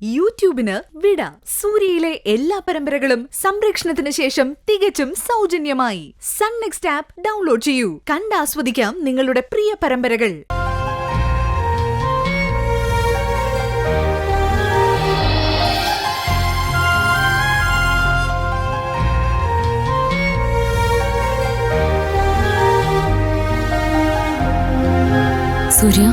യൂട്യൂബിന് വിട. സൂര്യയിലെ എല്ലാ പരമ്പരകളും സംരക്ഷണത്തിന് ശേഷം തികച്ചും സൗജന്യമായി സൺ നെക്സ്റ്റ് ആപ്പ് ഡൗൺലോഡ് ചെയ്യൂ. കണ്ടാസ്വദിക്കാം നിങ്ങളുടെ പ്രിയ പരമ്പരകൾ. സൂര്യ,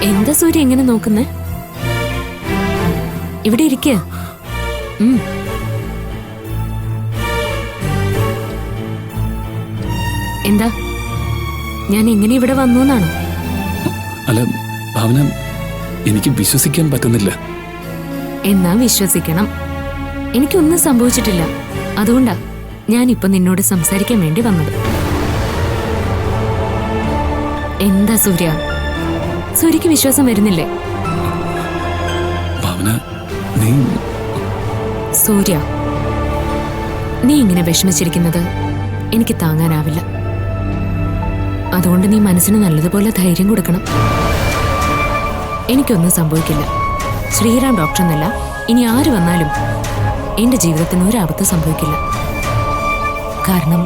എന്താ സൂര്യ എങ്ങനെ നോക്കുന്നേ? ഇവിടെ ഇരിക്ക. എന്താ, ഞാൻ എങ്ങനെ ഇവിടെ വന്നു എന്നാണോ? അല്ല ഭാവന, എനിക്ക് വിശ്വസിക്കാൻ പറ്റുന്നില്ല. എന്നാ വിശ്വസിക്കണം. എനിക്കൊന്നും സംഭവിച്ചിട്ടില്ല. അതുകൊണ്ടാ ഞാനിപ്പോ നിന്നോട് സംസാരിക്കാൻ വേണ്ടി വന്നത്. എന്താ സൂര്യ, സൂര്യക്ക് വിശ്വാസം വരുന്നില്ലേ? ഭാവന, നീ സൂര്യ, നീ ഇങ്ങനെ വിഷമിച്ചിരിക്കുന്നത് എനിക്ക് താങ്ങാനാവില്ല. അതുകൊണ്ട് നീ മനസ്സിന് നല്ലതുപോലെ ധൈര്യം കൊടുക്കണം. എനിക്കൊന്നും സംഭവിക്കില്ല. ശ്രീറാം ഡോക്ടർ എന്നല്ല, ഇനി ആര് വന്നാലും എന്റെ ജീവിതത്തിന് ഒരാപത്ത് സംഭവിക്കില്ല. കാരണം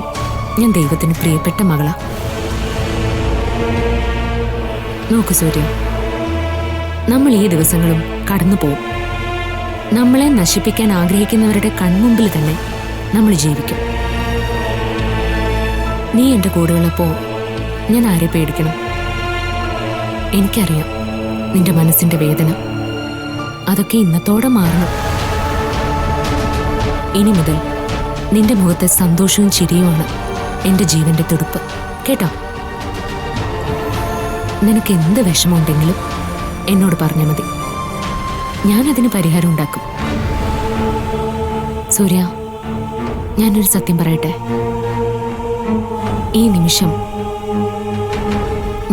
ഞാൻ ദൈവത്തിന് പ്രിയപ്പെട്ട മകളാ. നോക്കു സൂര്യ, നമ്മൾ ഈ ദിവസങ്ങളും കടന്നു പോവും. നമ്മളെ നശിപ്പിക്കാൻ ആഗ്രഹിക്കുന്നവരുടെ കൺമുമ്പിൽ തന്നെ നമ്മൾ ജീവിക്കും. നീ എന്റെ കൂടെയുള്ളപ്പോ ഞാൻ ആരെ പേടിക്കണം? എനിക്കറിയാം നിന്റെ മനസ്സിന്റെ വേദന. അതൊക്കെ ഇന്നത്തോടെ മാറണം. ഇനി മുതൽ നിന്റെ മുഖത്തെ സന്തോഷവും ചിരിയുമാണ് എന്റെ ജീവന്റെ തുടുപ്പ്. കേട്ടോ? നിനക്ക് എന്ത് വിഷമമുണ്ടെങ്കിലും എന്നോട് പറഞ്ഞാൽ മതി. ഞാനതിന് പരിഹാരം ഉണ്ടാക്കും. സൂര്യ, ഞാനൊരു സത്യം പറയട്ടെ. ഈ നിമിഷം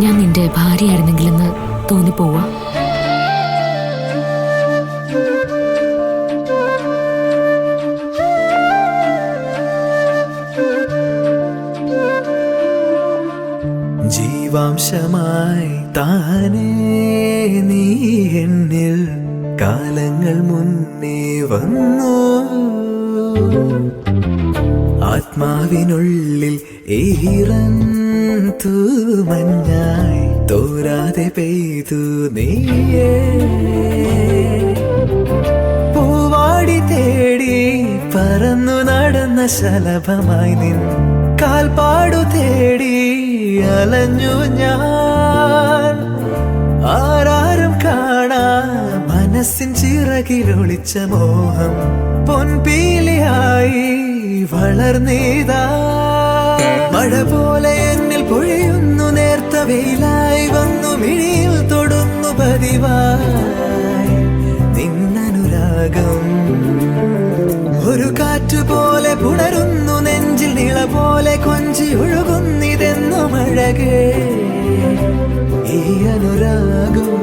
ഞാൻ നിന്റെ ഭാര്യയായിരുന്നെങ്കിലെന്ന് തോന്നിപ്പോവാ. ജീവാംശമായി താനേ നീ എന്നിൽ കാലങ്ങൾ മുന്നേ വന്നു. ആത്മാവിനുള്ളിൽ ഈറൻ തൂമഞ്ഞായി തോരാതെ പെയ്തു നീയേ. പൂവാടി തേടി പറന്നു നടന്ന ശലഭമായി നിൻ കാൽപ്പാടു തേടി അലഞ്ഞു ഞാൻ. ആരാരും കാണാ മനസ്സിൻ ചിറകിലൊളിച്ച മോഹം പൊൻപീലിയായി വളർന്നീതാ. മഴ പോലെ എന്നിൽ പൊഴിയുന്നു, നേർത്ത വെയിലായി വന്നു മിഴിയിൽ തൊടുന്നു പതിവായി നിന്നനുരാഗം. ഒരു കാറ്റുപോലെ പുണരുന്നു നെഞ്ചിൽ, നിള പോലെ കൊഞ്ചി ഒഴുകുന്നിതെന്നു മഴകേ ഈ അനുരാഗം.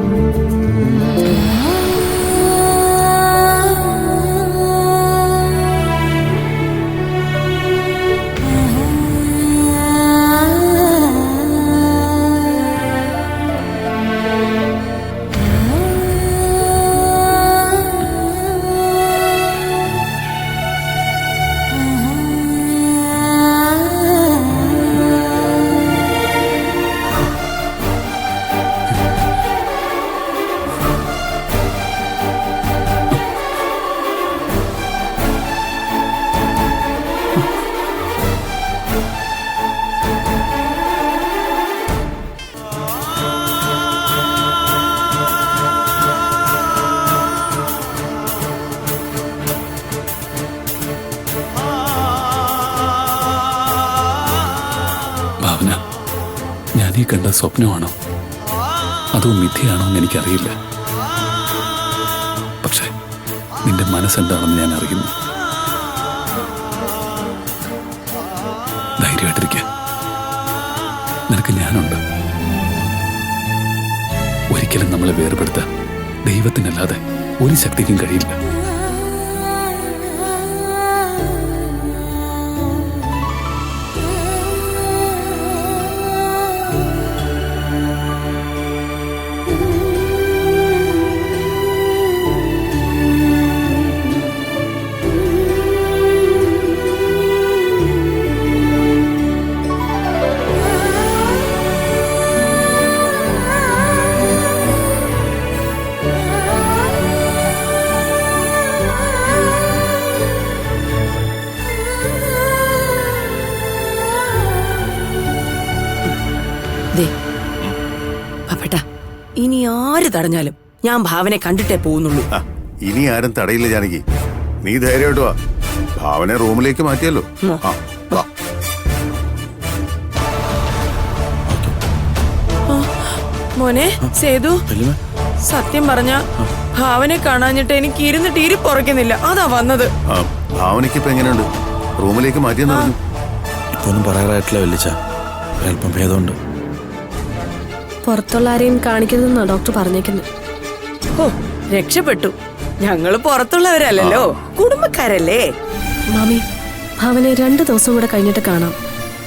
നീ കണ്ട സ്വപ്നമാണോ അതോ മിഥ്യയാണോ എന്ന് എനിക്കറിയില്ല. പക്ഷെ നിന്റെ മനസ്സെന്താണെന്ന് ഞാൻ അറിയുന്നു. ധൈര്യമായിട്ടിരിക്കുക. നിനക്ക് ഞാനുണ്ട്. ഒരിക്കലും നമ്മളെ വേർപെടുത്താൻ ദൈവത്തിനല്ലാതെ ഒരു ശക്തിക്കും കഴിയില്ല. ഇനി ആര് തടഞ്ഞാലും ഞാൻ ഭാവനെ കണ്ടിട്ടേ പോകുന്നുള്ളൂ. ഇനി ആരും തടയില്ല ജാനകി. നീ ധൈര്യമായിട്ട് വാ. ഭാവനെ റൂമിലേക്ക് മാറ്റിയല്ലോ. വാ. മോനെ സേതു, സത്യം പറഞ്ഞ ഭാവനെ കാണാഞ്ഞിട്ട് എനിക്ക് ഇരുന്നിട്ട് ഇരിപ്പുറക്കുന്നില്ല. അതാ വന്നത്. ഭാവനയ്ക്ക് ഇപ്പൊ എങ്ങനെയുണ്ട്? റൂമിലേക്ക് മാറ്റിയെന്ന് പറഞ്ഞു. ഇപ്പൊ ഒന്നും പറയാറായിട്ടില്ല വല്ലിച്ച. ഒരല്പം ഭേദമുണ്ട്. പുറത്തുള്ള ആരെയും കാണിക്കരുതെന്നാ ഡോക്ടർ പറഞ്ഞേക്കുന്നത്. ഓ, രക്ഷപ്പെട്ടു. ഞങ്ങള് പുറത്തുള്ളവരല്ലോ, കുടുംബക്കാരല്ലേ. മാമി, ഭാവനെ 2 ദിവസം കൂടെ കഴിഞ്ഞിട്ട് കാണാം.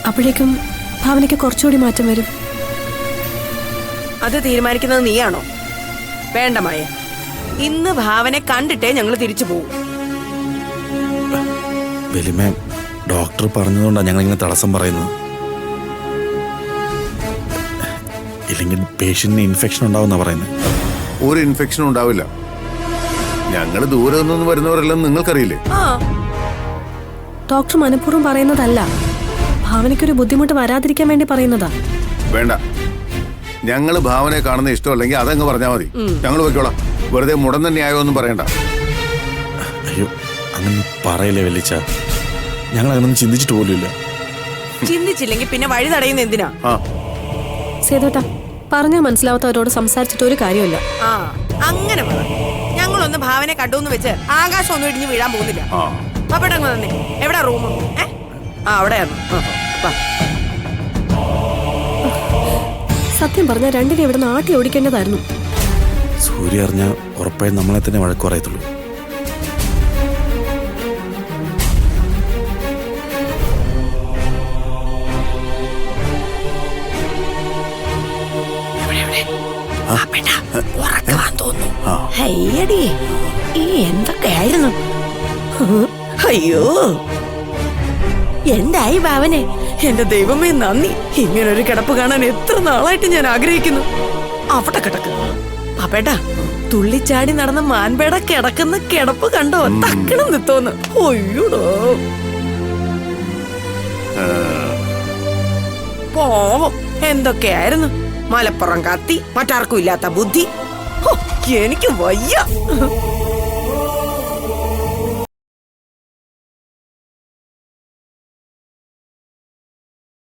അപ്പോഴേക്കും ഭാവനയ്ക്ക് കുറച്ചുകൂടി മാറ്റം വരും. അത് തീരുമാനിക്കുന്നത് നീയാണോ? വേണ്ട മായ, ഇന്ന് ഭാവനെ കണ്ടിട്ടേ ഞങ്ങൾ തിരിച്ചു പോകും. വലിയ ഡോക്ടർ പറഞ്ഞതുകൊണ്ടാണ് ഞങ്ങൾ ഇങ്ങനെ തടസ്സം പറയുന്നത്. ഇല്ലെങ്കിൽ പേഷ്യന്റിന് ഇൻഫെക്ഷൻ ഉണ്ടാവുന്ന പറയുന്നത്. ഒരു ഇൻഫെക്ഷൻ ഉണ്ടാവില്ല. ഞങ്ങൾ ദൂരെ നിന്ന് വരുന്നവരെല്ലാം നിങ്ങൾക്കറിയില്ലേ? ഡോക്ടർ മനഃപൂർവ്വം പറയുന്നതല്ല, ഭാവനയ്ക്കൊരു ബുദ്ധിമുട്ട് വരാതിരിക്കാൻ വേണ്ടി പറയുന്നതാ. വേണ്ട, ഞങ്ങള് ഭാവനയെ കാണുന്ന ഇഷ്ടമല്ലെങ്കിൽ അതങ്ങ് പറഞ്ഞാൽ മതി. ഞങ്ങൾ പോയിക്കോളാം. വെറുതെ മുടന്ന ന്യായമൊന്നും പറയണ്ട. അയ്യോ, അങ്ങനെ പറയില്ലേ വല്ലിച്ച. ഞങ്ങൾ അങ്ങനൊന്നും ചിന്തിച്ചിട്ട് പോലുമില്ല. ചിന്തിച്ചില്ലെങ്കിൽ പിന്നെ വഴി തടയുന്ന എന്തിനാ? സേതോട്ടാ, പറഞ്ഞാൽ മനസ്സിലാവാത്തവരോട് സംസാരിച്ചിട്ട് ഒരു കാര്യമില്ല. അങ്ങനെ പറ. ഞങ്ങളൊന്ന് ഭാവനെ കണ്ടുവെന്ന് വെച്ച് ആകാശം ഒന്നും ഇടിഞ്ഞ് വീഴാൻ പോകുന്നില്ല. പപ്പടങ്ങ് തന്നെ. എവിടെ റൂം? അവിടെയാണ്. സത്യം പറഞ്ഞാൽ രണ്ടിനെ ഇവിടെ നാട്ടി ഓടിക്കേണ്ടതായിരുന്നു. സൂര്യ അറിഞ്ഞാൽ ഉറപ്പായും നമ്മളെ തന്നെ വഴക്ക് പറയത്തുള്ളൂ. എന്തൊക്കെയായിരുന്നു? അയ്യോ, എന്തായി ഭാവനെ? എന്റെ ദൈവമേ നന്ദി. ഇങ്ങനൊരു കിടപ്പ് കാണാൻ എത്ര നാളായിട്ട് ഞാൻ ആഗ്രഹിക്കുന്നു. അവിടെ കിടക്ക് പാപ്പേട്ടാ. തുള്ളിച്ചാടി നടന്ന മാൻപേട കിടക്കുന്ന കിടപ്പ് കണ്ടോ? തക്കണം നിത്തോന്ന്. ഒയ്യോടോ പോവും. എന്തൊക്കെയായിരുന്നു? മലപ്പുറം കത്തി, മറ്റാർക്കും ഇല്ലാത്ത ബുദ്ധി. എനിക്ക് വയ്യ.